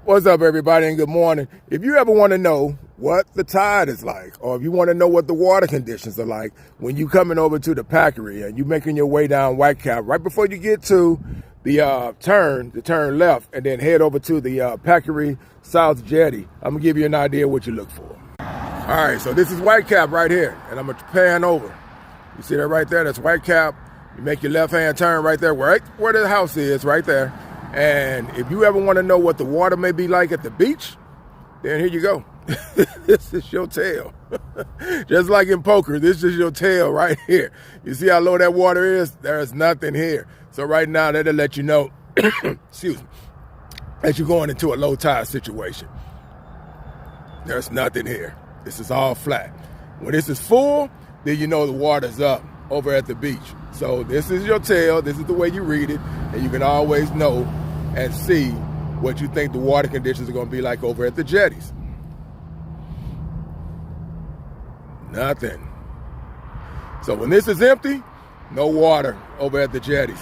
What's up, everybody, and good morning. If you ever want to know what the tide is like, or if you want to know what the water conditions are like when you coming over to the Packery and you making your way down Whitecap, right before you get to the turn left, and then head over to the Packery South Jetty, I'm gonna give you an idea what you look for. All right, so this is Whitecap right here, and I'm gonna pan over. You see that right there? That's Whitecap. You make your left-hand turn right there, right where the house is, right there. And if you ever want to know what the water may be like at the beach, then here you go. This is your tail. Just like in poker, this is your tail right here. You see how low that water is? There's nothing here. So right now, that'll let you know, excuse me, that you're going into a low tide situation. There's nothing here. This is all flat. When this is full, then you know the water's up over at the beach. So this is your tail. This is the way you read it. And you can always know and see what you think the water conditions are going to be like over at the jetties. Nothing. So when this is empty, no water over at the jetties.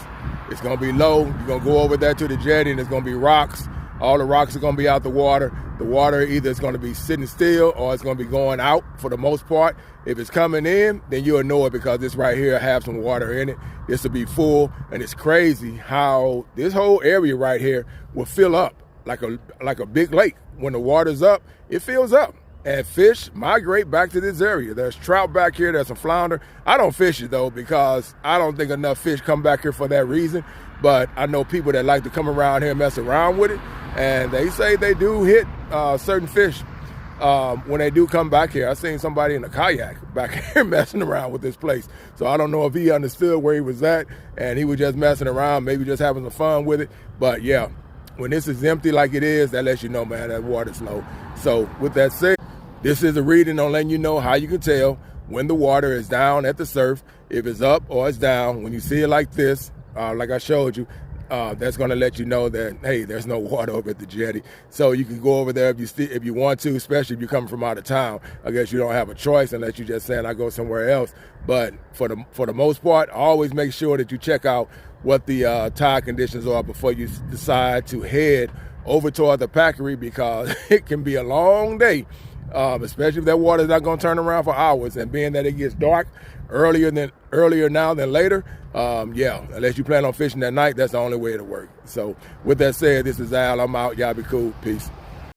It's going to be low. You're going to go over there to the jetty and it's going to be rocks. All the rocks are going to be out the water. The water either is going to be sitting still or it's going to be going out for the most part. If it's coming in, then you'll know it because this right here have some water in it. This will be full, and it's crazy how this whole area right here will fill up like a big lake. When the water's up, it fills up. And fish migrate back to this area. There's trout back here, there's some flounder. I don't fish it though because I don't think enough fish come back here for that reason. But I know people that like to come around here and mess around with it. And they say they do hit certain fish when they do come back here. I seen somebody in a kayak back here messing around with this place. So I don't know if he understood where he was at and he was just messing around, maybe just having some fun with it. But yeah, when this is empty like it is, that lets you know, man, that water's low. So with that said, this is a reading on letting you know how you can tell when the water is down at the surf, if it's up or it's down. When you see it like this, like I showed you, that's going to let you know that, hey, there's no water over at the jetty. So you can go over there if you want to, especially if you're coming from out of town. I guess you don't have a choice unless you're just saying I go somewhere else. But for the most part, always make sure that you check out what the tide conditions are before you decide to head over toward the Packery, because it can be a long day, especially if that water is not going to turn around for hours. And being that it gets dark earlier now than later, yeah, unless you plan on fishing at night, that's the only way it'll work. So with that said, this is Al. I'm out. Y'all be cool. Peace.